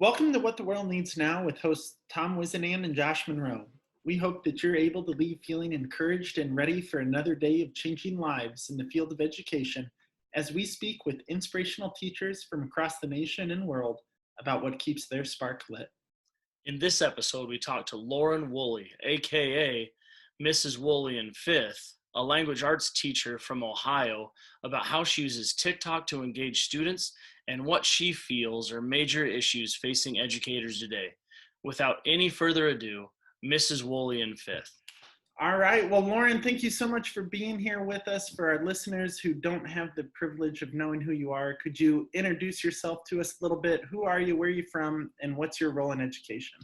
Welcome to What the World Needs Now with hosts Tom Whisinnand and Josh Monroe. We hope that you're able to leave feeling encouraged and ready for another day of changing lives in the field of education as we speak with inspirational teachers from across the nation and world about what keeps their spark lit. In this episode, we talked to Lauren Woolley, aka Mrs. Woolley in fifth, a language arts teacher from Ohio, about how she uses TikTok to engage students and what she feels are major issues facing educators today. Without any further ado, Mrs. Woolley in fifth. All right. Well, Lauren, thank you so much for being here with us. For our listeners who don't have the privilege of knowing who you are, could you introduce yourself to us a little bit? Who are you? Where are you from? And what's your role in education?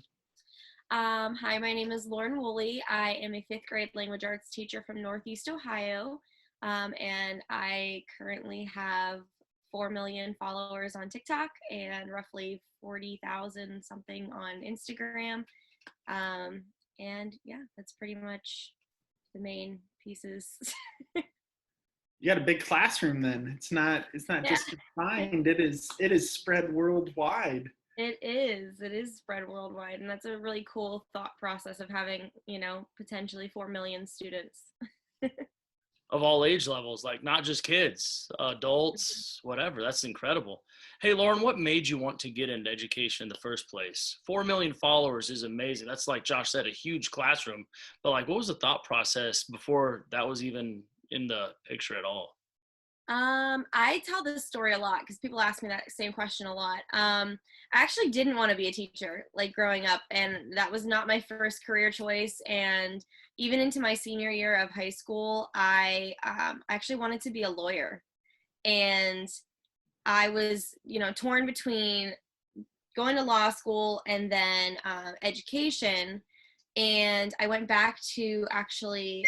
Hi, my name is Lauren Woolley. I am a fifth grade language arts teacher from Northeast Ohio, and I currently have 4 million followers on TikTok and roughly 40,000 something on Instagram. And yeah, that's pretty much the main pieces. You got a big classroom then. It's not Yeah. just defined, it is spread worldwide. It is spread worldwide, and that's a really cool thought process of having, potentially 4 million students. Of all age levels, like not just kids, adults, whatever. That's incredible. Hey, Lauren, what made you want to get into education in the first place? 4 million followers is amazing. That's, like Josh said, a huge classroom. But like, what was the thought process before that was even in the picture at all? I tell this story a lot because people ask me that same question a lot. I actually didn't want to be a teacher like growing up, and that was not my first career choice. And even into my senior year of high school, I actually wanted to be a lawyer. And I was, torn between going to law school and then education. And I went back to actually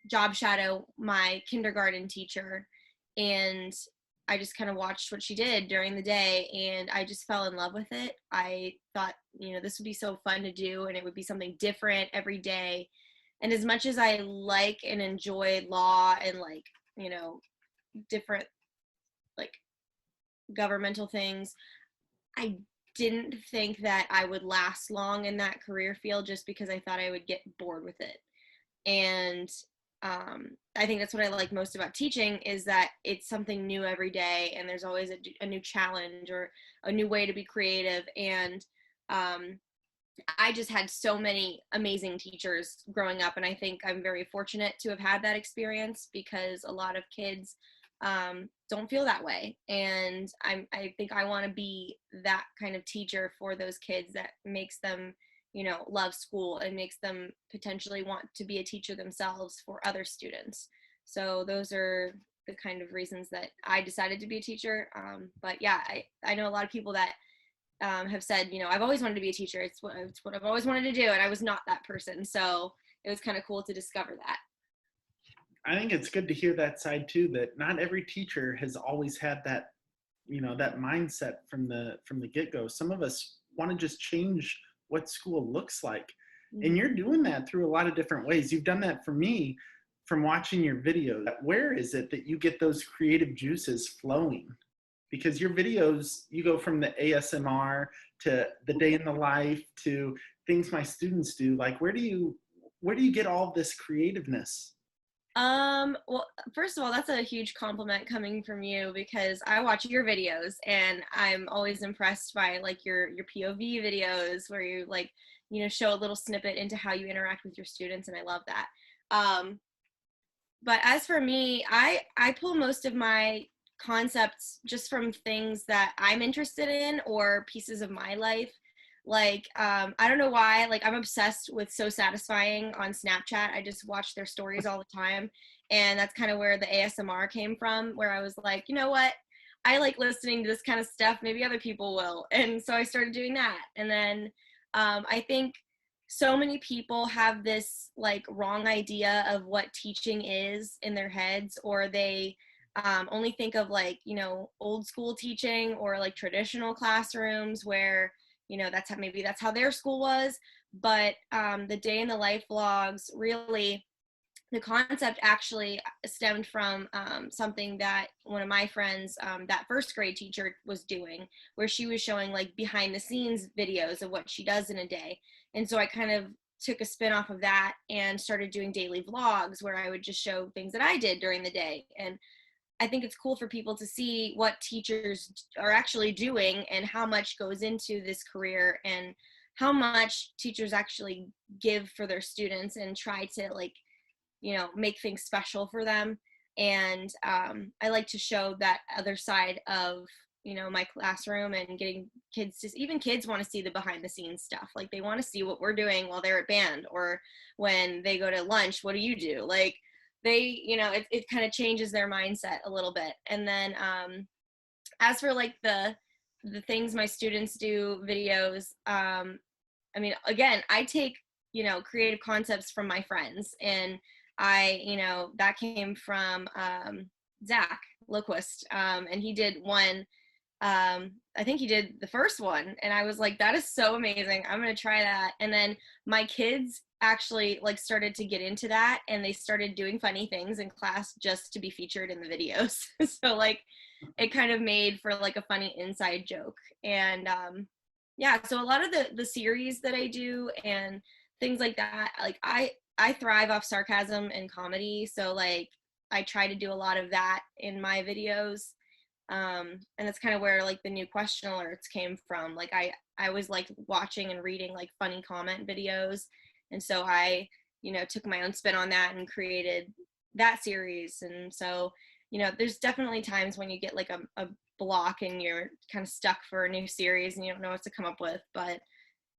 job shadow my kindergarten teacher, and I just kind of watched what she did during the day, and I just fell in love with it. I thought, this would be so fun to do, and it would be something different every day. And as much as I like and enjoy law and different like governmental things, I didn't think that I would last long in that career field just because I thought I would get bored with it. And I think that's what I like most about teaching, is that it's something new every day, and there's always a new challenge or a new way to be creative. And I just had so many amazing teachers growing up, and I think I'm very fortunate to have had that experience, because a lot of kids don't feel that way. And I think I want to be that kind of teacher for those kids that makes them love school and makes them potentially want to be a teacher themselves for other students. So those are the kind of reasons that I decided to be a teacher. But yeah, I know a lot of people that have said, I've always wanted to be a teacher. It's what I've always wanted to do. And I was not that person. So it was kind of cool to discover that. I think it's good to hear that side too, that not every teacher has always had that, that mindset from the get-go. Some of us want to just change what school looks like. And you're doing that through a lot of different ways. You've done that for me from watching your videos. Where is it that you get those creative juices flowing? Because your videos, you go from the ASMR to the day in the life to things my students do. Like, where do you get all this creativeness? Well, first of all, that's a huge compliment coming from you, because I watch your videos and I'm always impressed by like your POV videos where you show a little snippet into how you interact with your students, and I love that. But as for me, I pull most of my concepts just from things that I'm interested in or pieces of my life. Like, I don't know why, like I'm obsessed with So Satisfying on Snapchat. I just watch their stories all the time. And that's kind of where the ASMR came from, where I was like, you know what? I like listening to this kind of stuff. Maybe other people will. And so I started doing that. And then I think so many people have this like wrong idea of what teaching is in their heads, or they only think of like, old school teaching or like traditional classrooms where that's how their school was. But the day in the life vlogs really the concept actually stemmed from something that one of my friends, that first grade teacher, was doing, where she was showing like behind the scenes videos of what she does in a day. And so I kind of took a spin off of that and started doing daily vlogs where I would just show things that I did during the day. And I think it's cool for people to see what teachers are actually doing and how much goes into this career and how much teachers actually give for their students and try to like, you know, make things special for them. And I like to show that other side of, you know, my classroom and getting kids to, even kids want to see the behind the scenes stuff. Like they want to see what we're doing while they're at band, or when they go to lunch, what do you do? Like they, you know, it kind of changes their mindset a little bit. And then as for like the things my students do videos, I mean, again, I take, you know, creative concepts from my friends, and you know, that came from Zach Loquist, and he did one. I think he did the first one, and I was like, that is so amazing. I'm gonna try that. And then my kids actually like started to get into that, and they started doing funny things in class just to be featured in the videos. So like, it kind of made for like a funny inside joke. And yeah, so a lot of the series that I do and things like that, like I thrive off sarcasm and comedy, so like I try to do a lot of that in my videos. And that's kind of where like the new question alerts came from. Like I was like watching and reading like funny comment videos, and so I, you know, took my own spin on that and created that series. And so, you know, there's definitely times when you get like a block and you're kind of stuck for a new series and you don't know what to come up with. But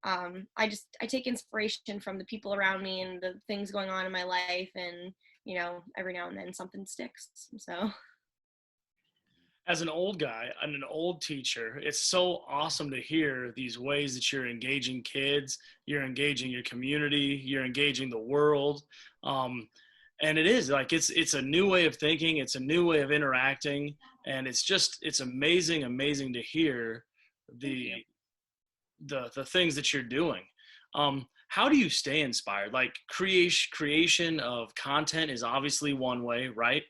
I take inspiration from the people around me and the things going on in my life, and you know, every now and then something sticks. So As an old guy and an old teacher, it's so awesome to hear these ways that you're engaging kids, you're engaging your community, you're engaging the world. And it is like, it's a new way of thinking. It's a new way of interacting. And it's amazing to hear the things that you're doing. How do you stay inspired? Like creation of content is obviously one way, right?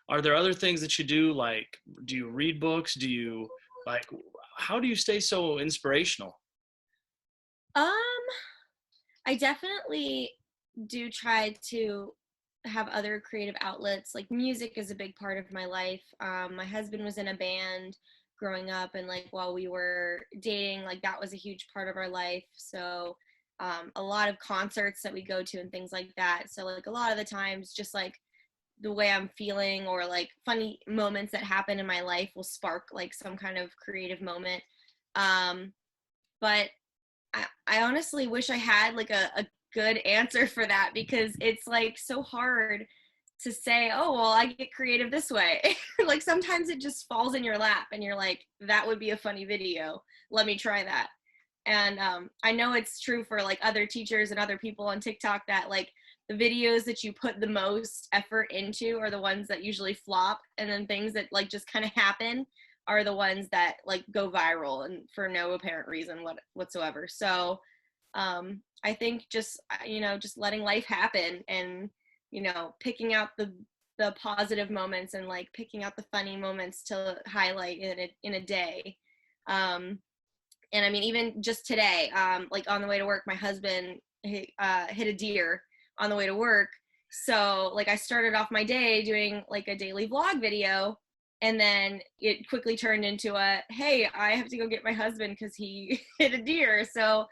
Are there other things that you do? Like, do you read books? Do you like, how do you stay so inspirational? um I definitely do try to have other creative outlets. Like music is a big part of my life. My husband was in a band growing up, and like while we were dating, like that was a huge part of our life. So a lot of concerts that we go to and things like that. So like a lot of the times, just like the way I'm feeling or like funny moments that happen in my life will spark like some kind of creative moment. Um, but I honestly wish I had like a good answer for that, because it's like so hard to say, oh, well, I get creative this way. Like sometimes it just falls in your lap and you're like, that would be a funny video. Let me try that. And I know it's true for like other teachers and other people on TikTok that like the videos that you put the most effort into are the ones that usually flop, and then things that like just kind of happen are the ones that like go viral and for no apparent reason whatsoever. So I think just, you know, just letting life happen, and you know, picking out the positive moments and like picking out the funny moments to highlight in a day. And I mean, even just today, like on the way to work, my husband hit a deer on the way to work. So like I started off my day doing like a daily vlog video, and then it quickly turned into a, hey, I have to go get my husband because he hit a deer. So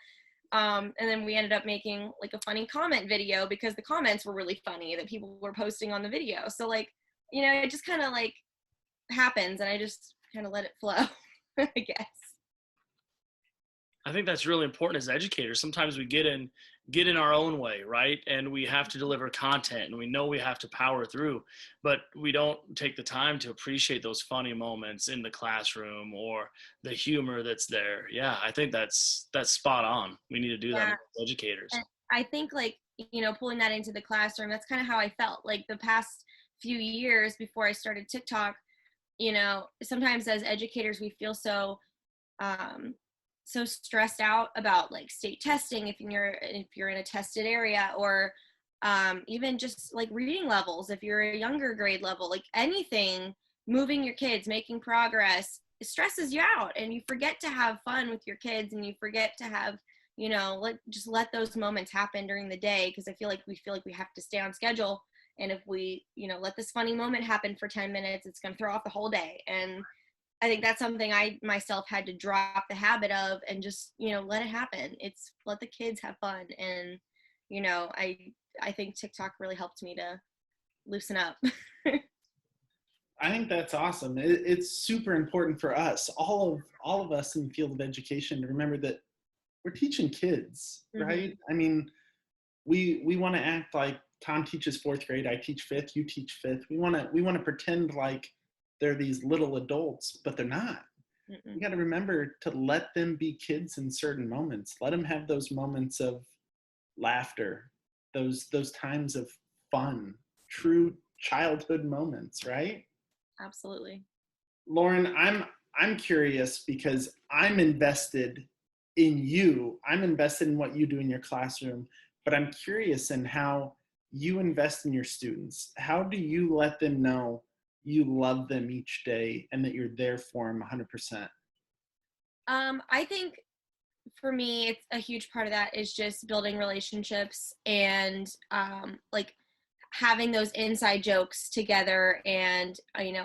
and then we ended up making like a funny comment video because the comments were really funny that people were posting on the video. So like, you know, it just kind of like happens, and I just kind of let it flow. I guess. I think that's really important as educators. Sometimes we get in our own way, right? And we have to deliver content, and we know we have to power through, but we don't take the time to appreciate those funny moments in the classroom or the humor that's there. Yeah, I think that's spot on. We need to do that Yeah. as educators. And I think like, you know, pulling that into the classroom, that's kind of how I felt like the past few years before I started TikTok. You know, sometimes as educators, we feel um, so stressed out about like state testing if you're in a tested area, or even just like reading levels, if you're a younger grade level, like anything, moving your kids, making progress, it stresses you out, and you forget to have fun with your kids, and you forget to have, just let those moments happen during the day, because I feel like we have to stay on schedule, and if we, let this funny moment happen for 10 minutes, it's going to throw off the whole day. And I think that's something I myself had to drop the habit of, and just, let it happen. It's let the kids have fun. And, I think TikTok really helped me to loosen up. I think that's awesome. It's super important for us, all of us in the field of education, to remember that we're teaching kids, right? Mm-hmm. I mean, we want to act like Tom teaches fourth grade, I teach fifth, you teach fifth. We want to pretend like they're these little adults, but they're not. Mm-mm. You got to remember to let them be kids in certain moments. Let them have those moments of laughter, those times of fun, true childhood moments, right? Absolutely. Lauren, I'm curious because I'm invested in you. I'm invested in what you do in your classroom, but I'm curious in how you invest in your students. How do you let them know you love them each day and that you're there for them 100%? I think for me, it's a huge part of that is just building relationships, and like having those inside jokes together, and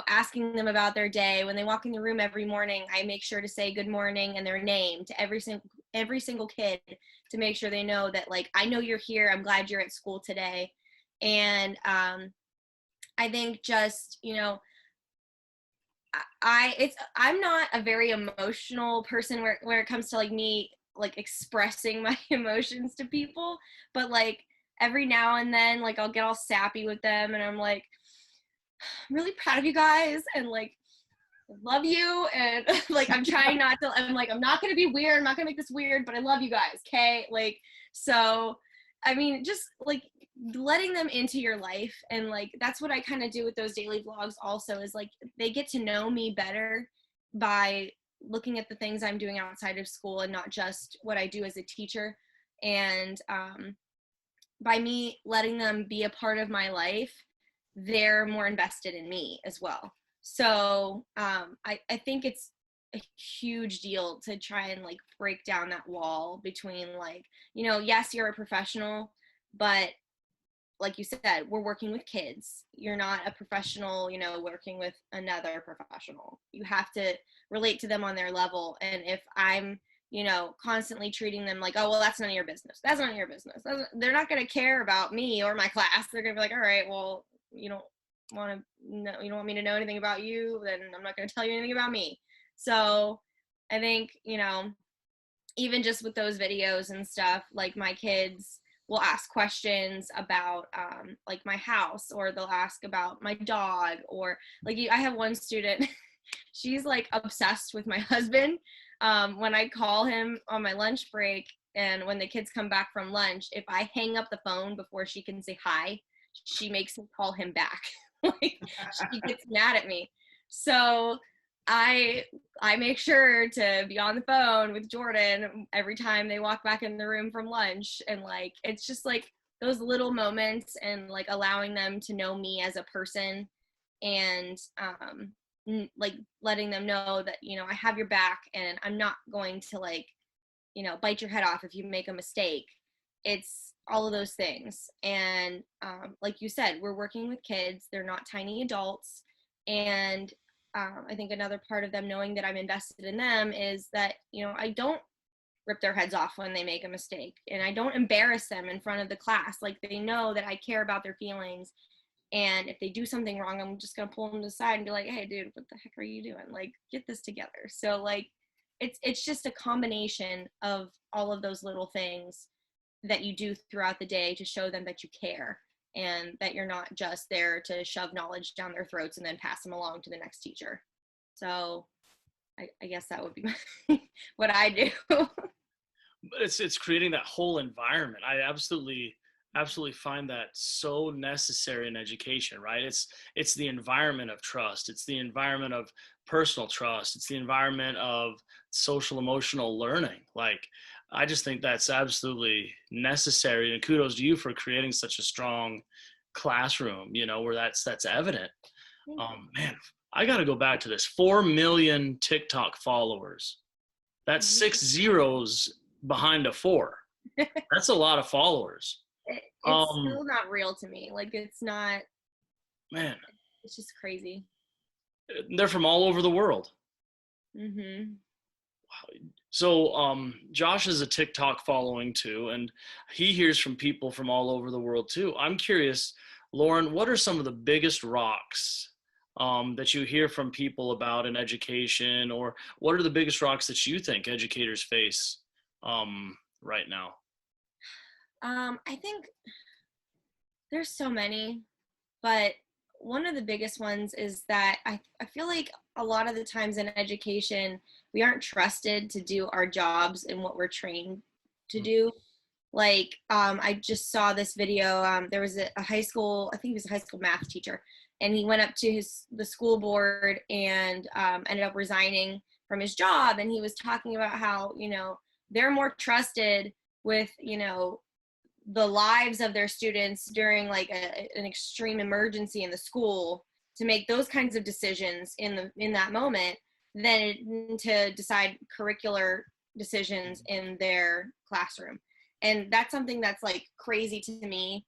asking them about their day. When they walk in the room every morning, I make sure to say good morning and their name to every single kid, to make sure they know that, like, I know you're here, I'm glad you're at school today. And I think just, I'm not a very emotional person where it comes to like me like expressing my emotions to people, but like every now and then, like, I'll get all sappy with them, and I'm like, I'm really proud of you guys, and like, I love you, and like, I'm trying not to, I'm like, I'm not gonna be weird, I'm not gonna make this weird, but I love you guys, okay? Like, so I mean, just like letting them into your life, and like that's what I kind of do with those daily vlogs also, is like they get to know me better by looking at the things I'm doing outside of school, and not just what I do as a teacher. And by me letting them be a part of my life, they're more invested in me as well. So I think it's a huge deal to try and like break down that wall between, like, yes, you're a professional, but like you said, we're working with kids. You're not a professional, working with another professional. You have to relate to them on their level. And if I'm, constantly treating them like, oh, well, that's none of your business. That's none of your business. They're not going to care about me or my class. They're going to be like, all right, well, you don't want to know, you don't want me to know anything about you, then I'm not going to tell you anything about me. So I think, even just with those videos and stuff, like my kids will ask questions about like my house, or they'll ask about my dog, or like I have one student, she's like obsessed with my husband. When I call him on my lunch break, and when the kids come back from lunch, if I hang up the phone before she can say hi, she makes me call him back. Like, she gets mad at me. So I make sure to be on the phone with Jordan every time they walk back in the room from lunch. And like, it's just like those little moments, and like allowing them to know me as a person, and like letting them know that, I have your back, and I'm not going to like, bite your head off if you make a mistake. It's all of those things. And like you said, we're working with kids, they're not tiny adults. And I think another part of them knowing that I'm invested in them is that, I don't rip their heads off when they make a mistake, and I don't embarrass them in front of the class. Like, they know that I care about their feelings, and if they do something wrong, I'm just gonna pull them to the side and be like, hey dude, what the heck are you doing? Like, get this together. So like, it's just a combination of all of those little things that you do throughout the day to show them that you care, and that you're not just there to shove knowledge down their throats and then pass them along to the next teacher. So I guess that would be what I do. But it's creating that whole environment. I absolutely find that so necessary in education, right? It's the environment of trust. It's the environment of personal trust. It's the environment of social emotional learning. Like, I just think that's absolutely necessary. And kudos to you for creating such a strong classroom, you know, where that's evident. Man, I got to go back to this. 4 million TikTok followers. That's 6 zeros behind a 4. That's a lot of followers. It's still not real to me. Like, it's not. Man, it's just crazy. They're from all over the world. Mm-hmm. So Josh is a TikTok following too, and he hears from people from all over the world too. I'm curious, Lauren, what are some of the biggest rocks that you hear from people about in education, or what are the biggest rocks that you think educators face right now? I think there's so many, but one of the biggest ones is that I feel like a lot of the times in education, we aren't trusted to do our jobs and what we're trained to do. Like, I just saw this video. There was a high school, I think he was a high school math teacher, and he went up to the school board and ended up resigning from his job. And he was talking about how, you know, they're more trusted with, you know, the lives of their students during like an extreme emergency in the school to make those kinds of decisions in that moment than to decide curricular decisions in their classroom. And that's something that's like crazy to me,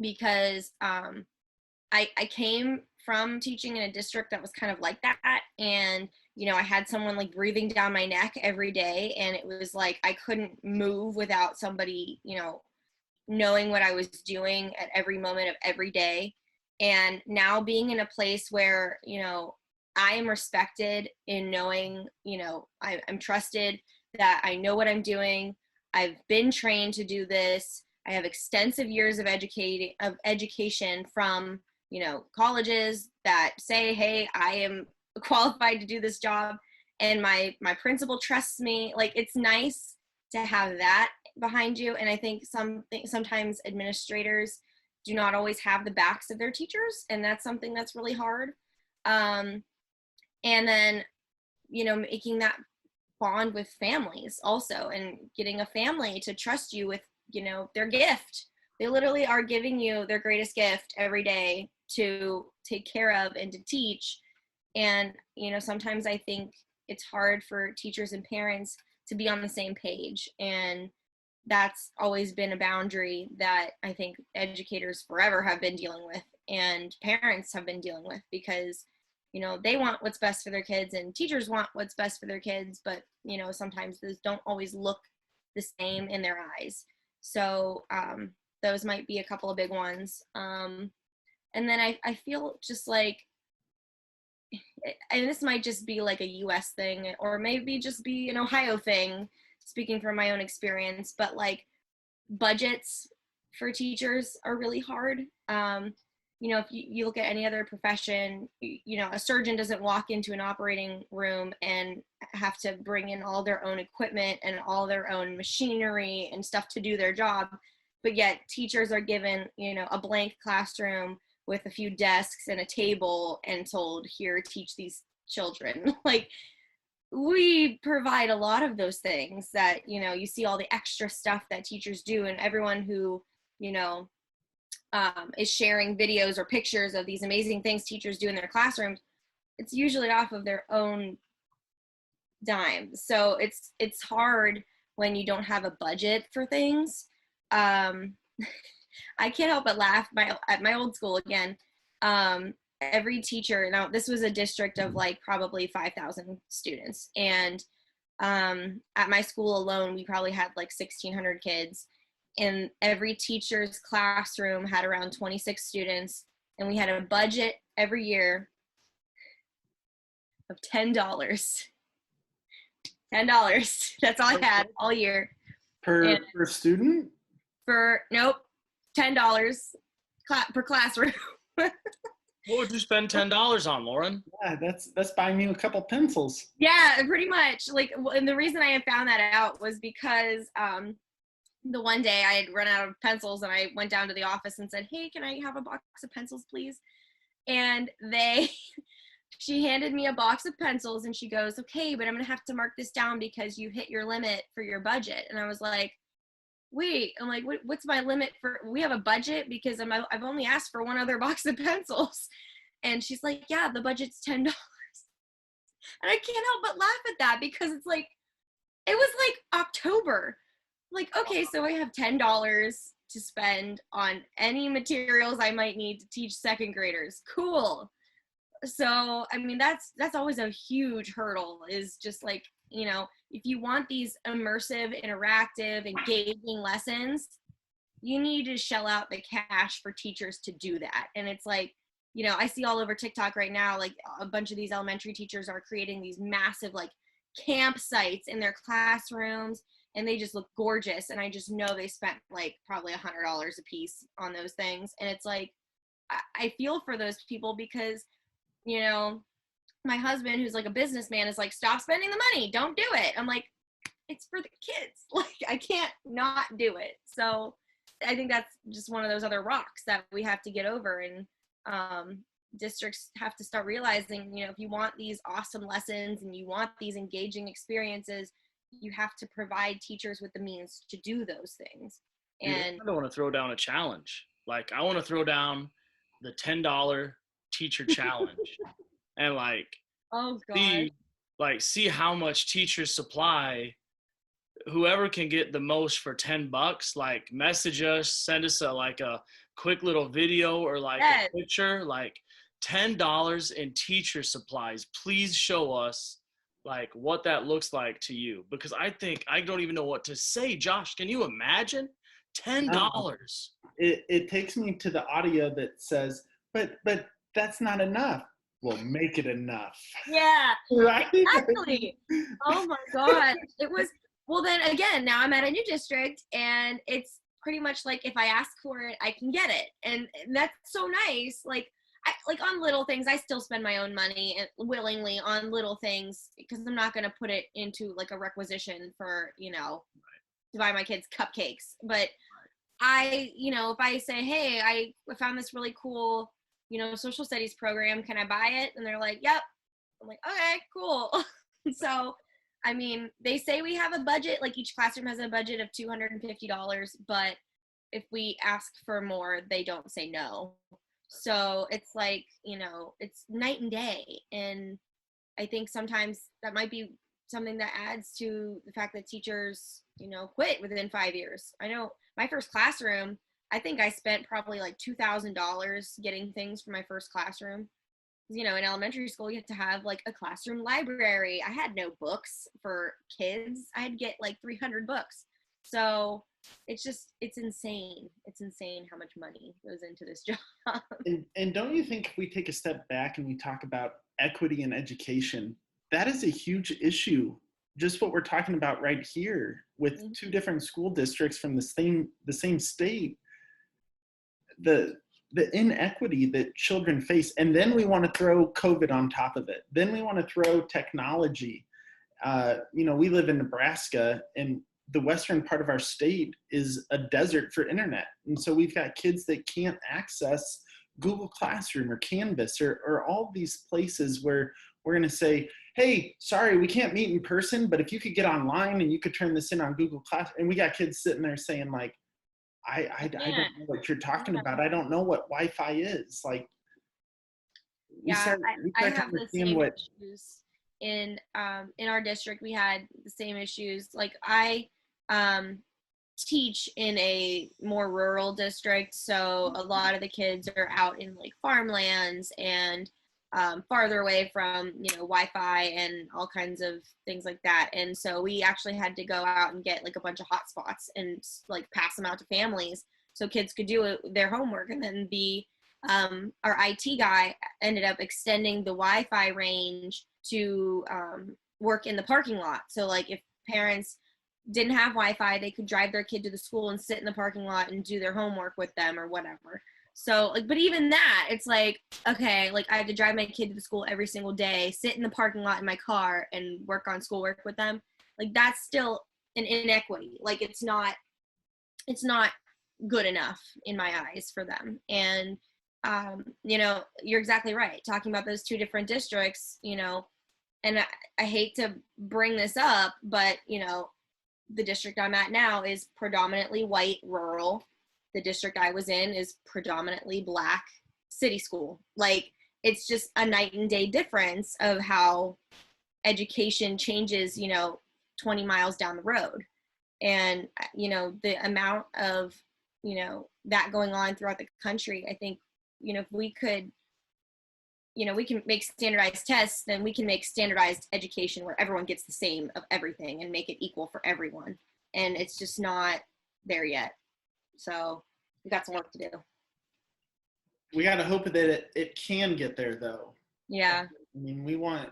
because I came from teaching in a district that was kind of like that. And, you know, I had someone like breathing down my neck every day, and it was like I couldn't move without somebody, you know, knowing what I was doing at every moment of every day. And now being in a place where, you know, I am respected in knowing, you know, I'm trusted, that I know what I'm doing. I've been trained to do this. I have extensive years of education from, you know, colleges that say, hey, I am qualified to do this job, and my principal trusts me. Like, it's nice to have that behind you. And I think sometimes administrators do not always have the backs of their teachers, and that's something that's really hard. And then, you know, making that bond with families also, and getting a family to trust you with, you know, their gift. They literally are giving you their greatest gift every day to take care of and to teach. And, you know, sometimes I think it's hard for teachers and parents to be on the same page. And that's always been a boundary that I think educators forever have been dealing with, and parents have been dealing with, because, you know, they want what's best for their kids and teachers want what's best for their kids, but, you know, sometimes those don't always look the same in their eyes. So those might be a couple of big ones. And then I feel just like, and this might just be like a US thing, or maybe just be an Ohio thing, speaking from my own experience, but like budgets for teachers are really hard. You know, if you look at any other profession, you know, a surgeon doesn't walk into an operating room and have to bring in all their own equipment and all their own machinery and stuff to do their job. But yet teachers are given, you know, a blank classroom with a few desks and a table and told, here, teach these children. Like, we provide a lot of those things that, you know, you see all the extra stuff that teachers do, and everyone who, you know, is sharing videos or pictures of these amazing things teachers do in their classrooms, it's usually off of their own dime. So it's hard when you don't have a budget for things. I can't help but laugh at my old school again. Every teacher, now this was a district of like probably 5,000 students, and at my school alone we probably had like 1,600 kids, and every teacher's classroom had around 26 students, and we had a budget every year of $10. $10. That's all I had all year. Per student? Nope, $10 per classroom. What would you spend $10 on, Lauren? Yeah, that's buying you a couple pencils. Yeah, pretty much. Like, and the reason I had found that out was because the one day I had run out of pencils, and I went down to the office and said, hey, can I have a box of pencils, please? And they she handed me a box of pencils and she goes, okay, but I'm going to have to mark this down because you hit your limit for your budget. And I was like, wait, I'm like, what's my limit for, we have a budget because I've only asked for one other box of pencils. And she's like, yeah, the budget's $10. And I can't help but laugh at that because it's like, it was like October. Like, okay, so I have $10 to spend on any materials I might need to teach second graders. Cool. So, I mean, that's always a huge hurdle, is just like, you know, if you want these immersive, interactive, engaging lessons, you need to shell out the cash for teachers to do that. And it's like, you know, I see all over TikTok right now, like a bunch of these elementary teachers are creating these massive like campsites in their classrooms, and they just look gorgeous. And I just know they spent like probably $100 a piece on those things. And it's like, I feel for those people because, you know, my husband, who's like a businessman, is like, stop spending the money, don't do it. I'm like, it's for the kids. Like, I can't not do it. So I think that's just one of those other rocks that we have to get over. And districts have to start realizing, you know, if you want these awesome lessons and you want these engaging experiences, you have to provide teachers with the means to do those things. And I don't want to throw down a challenge. Like, I want to throw down the $10 teacher challenge and like, oh god, see how much teachers supply. Whoever can get the most for $10, like message us, send us a quick little video or like yes. a picture, like $10 in teacher supplies. Please show us like what that looks like to you, because I think I don't even know what to say. Josh, can you imagine $10? It takes me to the audio that says, but that's not enough. Well, make it enough. Yeah, right? exactly. Oh my god, it was. Well, then again, now I'm at a new district, and it's pretty much like if I ask for it, I can get it, and that's so nice. Like, like on little things, I still spend my own money and willingly on little things because I'm not going to put it into like a requisition for, you know, to buy my kids cupcakes. But I, you know, if I say, hey, I found this really cool, you know, social studies program, can I buy it? And they're like, yep. I'm like, okay, cool. So, I mean, they say we have a budget, like each classroom has a budget of $250, but if we ask for more, they don't say no. So it's like, you know, it's night and day. And I think sometimes that might be something that adds to the fact that teachers, you know, quit within 5 years. I know my first classroom, I think I spent probably like $2,000 getting things for my first classroom. You know, in elementary school, you have to have like a classroom library. I had no books for kids. I had to get like 300 books. So it's insane. It's insane how much money goes into this job. And don't you think if we take a step back and we talk about equity in education, that is a huge issue. Just what we're talking about right here with two different school districts from the same state, the inequity that children face. And then we want to throw COVID on top of it. Then we want to throw technology. You know, we live in Nebraska, and the western part of our state is a desert for internet. And so we've got kids that can't access Google Classroom or Canvas or all these places where we're going to say, hey, sorry, we can't meet in person, but if you could get online and you could turn this in on Google Class. And we got kids sitting there saying like, I don't know what you're talking about. I don't know what Wi-Fi is. Like, I have the same issues in our district. We had the same issues. Like, I teach in a more rural district, so a lot of the kids are out in like farmlands and farther away from, you know, Wi-Fi and all kinds of things like that. And so we actually had to go out and get like a bunch of hotspots and like pass them out to families so kids could do their homework. And then our IT guy ended up extending the Wi-Fi range to work in the parking lot. So like if parents didn't have Wi-Fi, they could drive their kid to the school and sit in the parking lot and do their homework with them or whatever. So, like, but even that, it's like, okay, like I have to drive my kid to the school every single day, sit in the parking lot in my car and work on schoolwork with them. Like, that's still an inequity. Like, it's not good enough in my eyes for them. And you know, you're exactly right. Talking about those two different districts, you know, and I hate to bring this up, but, you know, the district I'm at now is predominantly white, rural. The district I was in is predominantly Black, city school. Like, it's just a night and day difference of how education changes, you know, 20 miles down the road. And, you know, the amount of, you know, that going on throughout the country, I think, you know, if we could, you know, we can make standardized tests, then we can make standardized education where everyone gets the same of everything and make it equal for everyone. And it's just not there yet. So we got some work to do. We got to hope that it can get there, though. Yeah. I mean, we want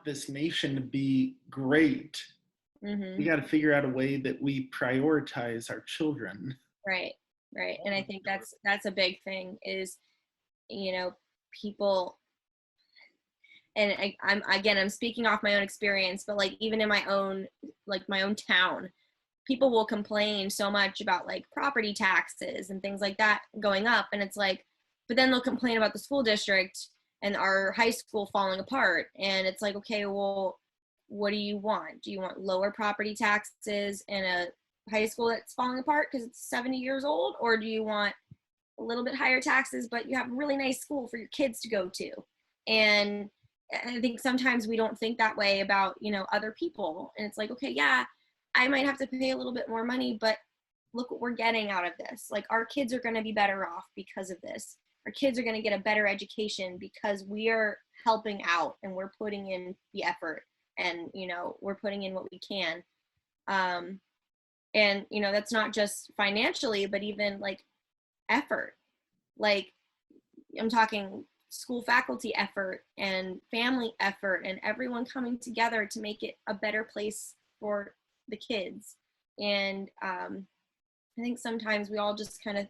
this nation to be great. Mm-hmm. We got to figure out a way that we prioritize our children. Right. And I think that's a big thing is, you know, people, and I'm speaking off my own experience, but like even in my own town, people will complain so much about like property taxes and things like that going up, and it's like, but then they'll complain about the school district and our high school falling apart, and it's like, okay, well, what do you want? Do you want lower property taxes in a high school that's falling apart because it's 70 years old, or do you want a little bit higher taxes but you have a really nice school for your kids to go to? And I think sometimes we don't think that way about, you know, other people, and it's like, okay, yeah, I might have to pay a little bit more money, but look what we're getting out of this. Like, our kids are going to be better off because of this. Our kids are going to get a better education because we are helping out and we're putting in the effort, and, you know, we're putting in what we can. And, you know, that's not just financially, but even like effort. Like, I'm talking school faculty effort and family effort and everyone coming together to make it a better place for the kids. And I think sometimes we all just kind of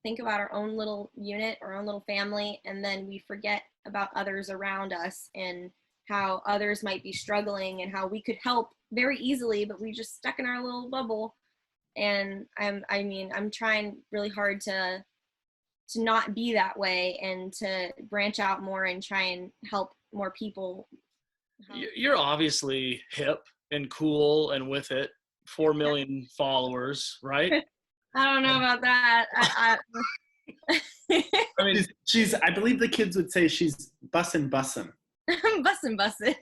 think about our own little unit, our own little family, and then we forget about others around us and how others might be struggling and how we could help very easily, but we just stuck in our little bubble. And I'm trying really hard to not be that way and to branch out more and try and help more people. You're obviously hip and cool and with it. 4 million followers, right? I don't know about that. I mean, she's I believe the kids would say she's bussin'. I'm bussin'.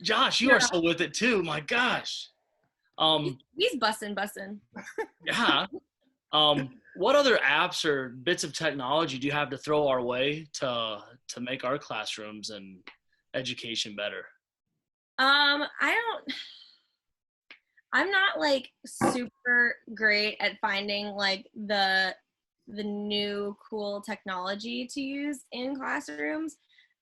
Josh, you are so with it too. My gosh. He's bussin'. Yeah. What other apps or bits of technology do you have to throw our way to make our classrooms and education better? I'm not like super great at finding like the new cool technology to use in classrooms.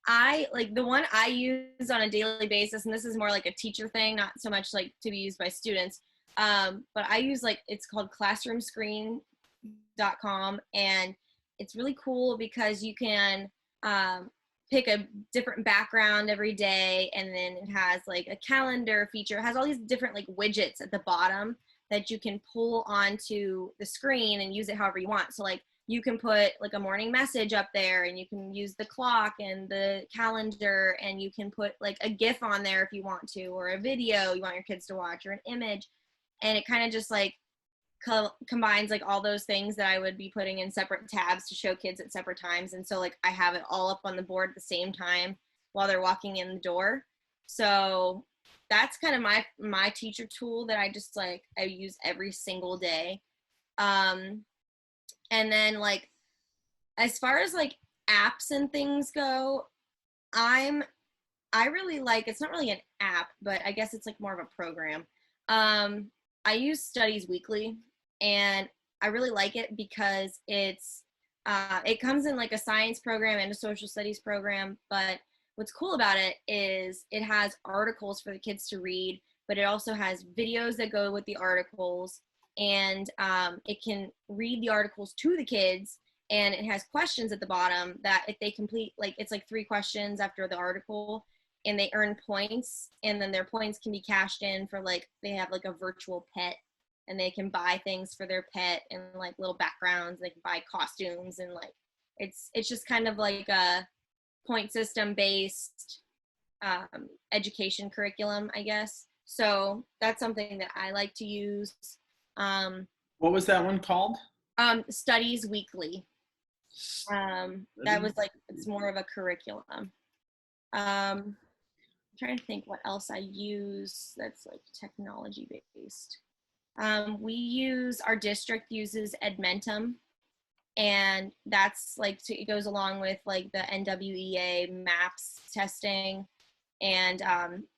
I like the one I use on a daily basis, and this is more like a teacher thing, not so much like to be used by students. But I use it's called classroomscreen.com, and it's really cool because you can pick a different background every day, and then it has like a calendar feature. It has all these different like widgets at the bottom that you can pull onto the screen and use it however you want. So like you can put like a morning message up there, and you can use the clock and the calendar, and you can put like a GIF on there if you want to, or a video you want your kids to watch, or an image. And it kind of just like combines like all those things that I would be putting in separate tabs to show kids at separate times. And so like I have it all up on the board at the same time while they're walking in the door. So that's kind of my teacher tool that I just like I use every single day. And then like as far as like apps and things go, I really like, it's not really an app, but I guess it's like more of a program. I use Studies Weekly, and I really like it because it comes in like a science program and a social studies program. But what's cool about it is it has articles for the kids to read, but it also has videos that go with the articles, and it can read the articles to the kids, and it has questions at the bottom that if they complete, like it's like 3 questions after the article, and they earn points, and then their points can be cashed in for like, they have like a virtual pet and they can buy things for their pet and like little backgrounds. They can buy costumes, and like it's just kind of like a point system based education curriculum, I guess. So that's something that I like to use. What was that one called? Studies Weekly. That was like, it's more of a curriculum. I'm trying to think what else I use that's like technology based. Our district uses Edmentum, and that's like, it goes along with like the NWEA MAPS testing, and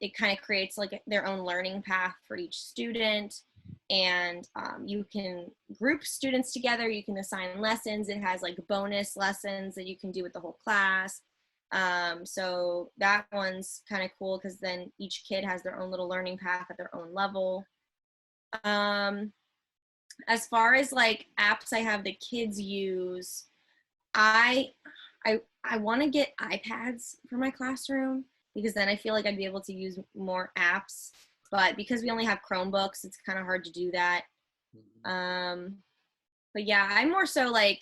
it kind of creates like their own learning path for each student. And you can group students together, you can assign lessons. It has like bonus lessons that you can do with the whole class. So that one's kind of cool because then each kid has their own little learning path at their own level. As far as like apps I have the kids use, I want to get iPads for my classroom, because then I feel like I'd be able to use more apps. But because we only have Chromebooks, it's kind of hard to do that. But yeah, I'm more so like,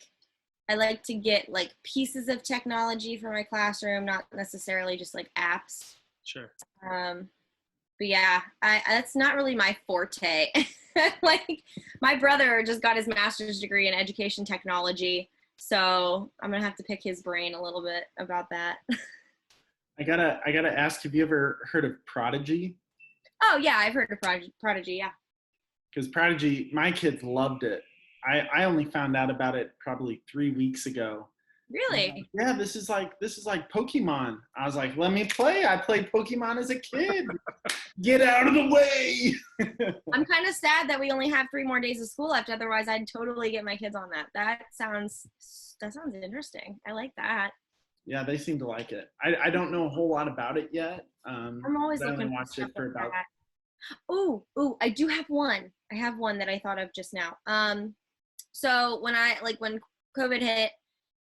I like to get like pieces of technology for my classroom, not necessarily just like apps. Sure. But yeah, that's not really my forte. Like, my brother just got his master's degree in education technology, so I'm gonna have to pick his brain a little bit about that. I gotta ask, have you ever heard of Prodigy? Oh yeah, I've heard of Prodigy, yeah. Because Prodigy, my kids loved it. I only found out about it probably 3 weeks ago. Really? Yeah, this is like Pokemon. I was like, let me play. I played Pokemon as a kid. Get out of the way. I'm kind of sad that we only have 3 more days of school left. Otherwise, I'd totally get my kids on that. That sounds interesting. I like that. Yeah, they seem to like it. I don't know a whole lot about it yet. I'm always I looking only for watched stuff it for like about. that. Ooh, I do have one. I have one that I thought of just now. So when COVID hit,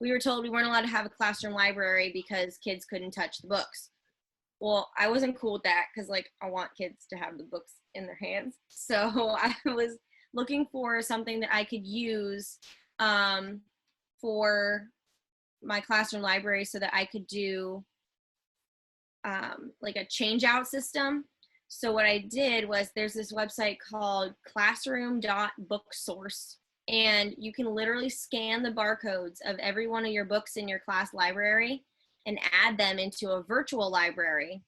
we were told we weren't allowed to have a classroom library because kids couldn't touch the books. Well, I wasn't cool with that because like I want kids to have the books in their hands. So I was looking for something that I could use for my classroom library so that I could do like a change out system. So what I did was, there's this website called classroom.booksource, and you can literally scan the barcodes of every one of your books in your class library and add them into a virtual library.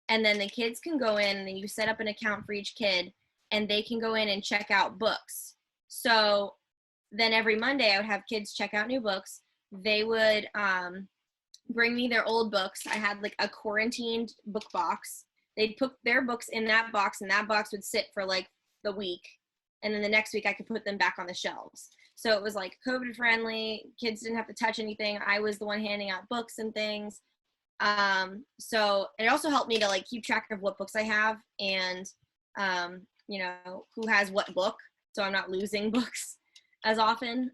And then the kids can go in, and then you set up an account for each kid, and they can go in and check out books. So then every Monday I would have kids check out new books. They would bring me their old books. I had like a quarantined book box. They'd put their books in that box, and that box would sit for like the week. And then the next week I could put them back on the shelves. So it was like COVID friendly. Kids didn't have to touch anything. I was the one handing out books and things. So it also helped me to like keep track of what books I have, and you know, who has what book, so I'm not losing books as often.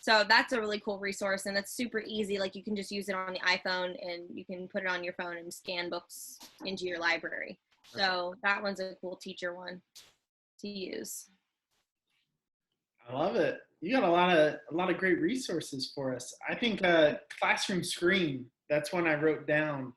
So that's a really cool resource, and that's super easy. Like, you can just use it on the iPhone, and you can put it on your phone and scan books into your library. So that one's a cool teacher one to use. I love it. You got a lot of great resources for us. I think classroom screen, that's one I wrote down.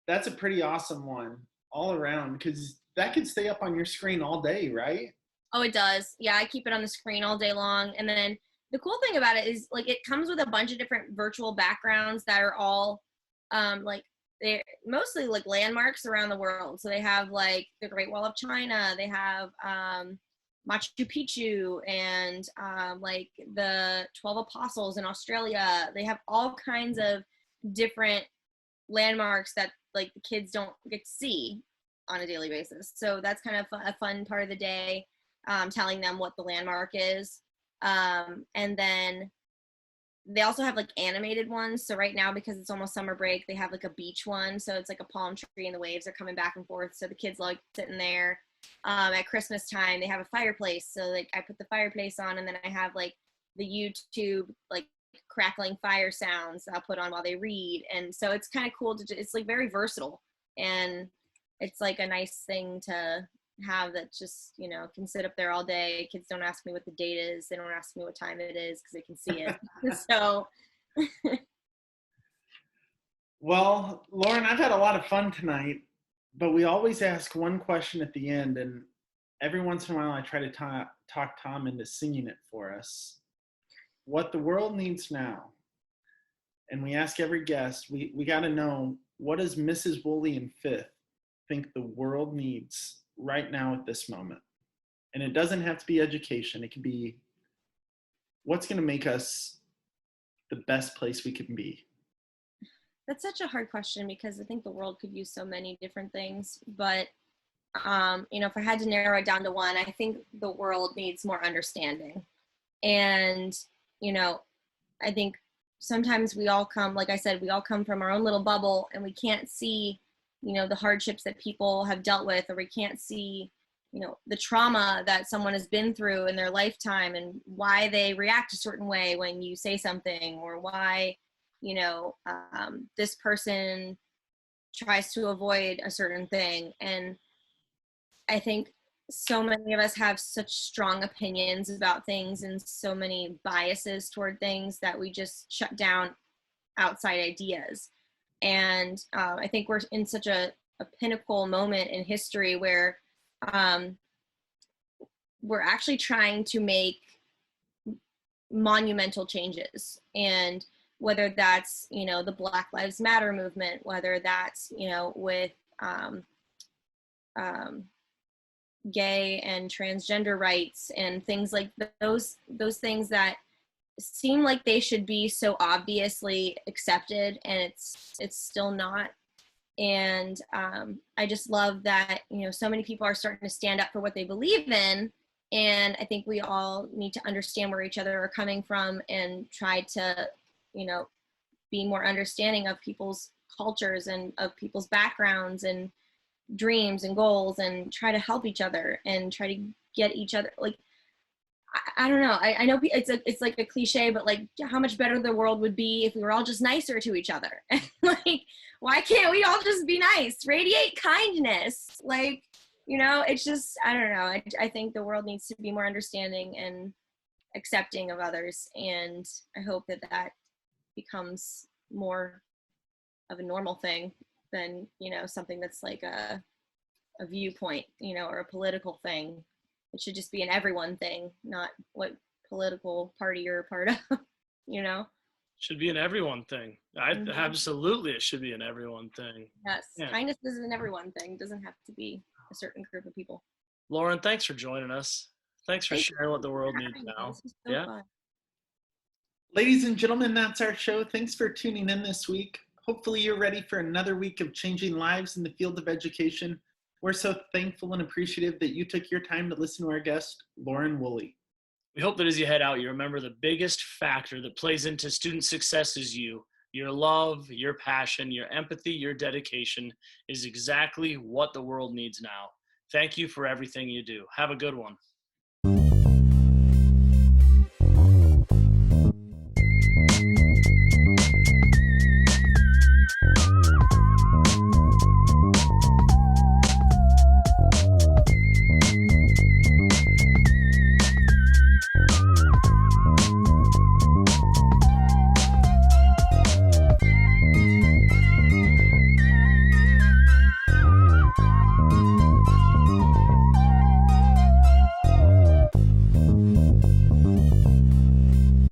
That's a pretty awesome one all around, because that could stay up on your screen all day, right? Oh, it does. Yeah, I keep it on the screen all day long. And then the cool thing about it is, like, it comes with a bunch of different virtual backgrounds that are all like, they're mostly like landmarks around the world. So they have like the Great Wall of China, they have Machu Picchu, and like the 12 Apostles in Australia. They have all kinds of different landmarks that like the kids don't get to see on a daily basis. So that's kind of a fun part of the day, telling them what the landmark is. And then they also have like animated ones. So right now, because it's almost summer break, they have like a beach one. So it's like a palm tree and the waves are coming back and forth. So the kids like sitting there. At Christmas time, they have a fireplace. So like I put the fireplace on, and then I have like the YouTube like crackling fire sounds I'll put on while they read. And so it's kind of cool it's like very versatile, and it's like a nice thing to have that just, can sit up there all day. Kids don't ask me what the date is. They don't ask me what time it is because they can see it. So, Well, Lauren, I've had a lot of fun tonight, but we always ask one question at the end, and every once in a while I try to talk Tom into singing it for us. What the world needs now. And we ask every guest, we got to know, what does Mrs. Woolley in 5th think the world needs right now at this moment? And it doesn't have to be education. It can be, what's going to make us the best place we can be? that's such a hard question because I think the world could use so many different things. But, if I had to narrow it down to one, I think the world needs more understanding. And, I think sometimes we all come, like I said, we all come from our own little bubble and we can't see, the hardships that people have dealt with, or we can't see, the trauma that someone has been through in their lifetime and why they react a certain way when you say something, or why, this person tries to avoid a certain thing. And I think so many of us have such strong opinions about things and so many biases toward things that we just shut down outside ideas. And I think we're in such a pinnacle moment in history where we're actually trying to make monumental changes. And whether that's, the Black Lives Matter movement, whether that's, with gay and transgender rights and things like those things that seem like they should be so obviously accepted, and it's still not. And I just love that, so many people are starting to stand up for what they believe in. And I think we all need to understand where each other are coming from and try to, be more understanding of people's cultures and of people's backgrounds and dreams and goals, and try to help each other and try to get each other, like, I don't know. I know it's like a cliche, but like, how much better the world would be if we were all just nicer to each other. Like, why can't we all just be nice? Radiate kindness. Like, it's just, I don't know. I think the world needs to be more understanding and accepting of others. And I hope that becomes more of a normal thing than, something that's like a viewpoint, or a political thing. It should just be an everyone thing, not what political party you're a part of, Should be an everyone thing. Absolutely, it should be an everyone thing. Yes, Yeah. kindness is an everyone thing. It doesn't have to be a certain group of people. Lauren, thanks for joining us. Thanks for sharing what the world needs now. This is so fun. Ladies and gentlemen, that's our show. Thanks for tuning in this week. Hopefully you're ready for another week of changing lives in the field of education. We're so thankful and appreciative that you took your time to listen to our guest, Lauren Woolley. We hope that as you head out, you remember the biggest factor that plays into student success is you. Your love, your passion, your empathy, your dedication is exactly what the world needs now. Thank you for everything you do. Have a good one.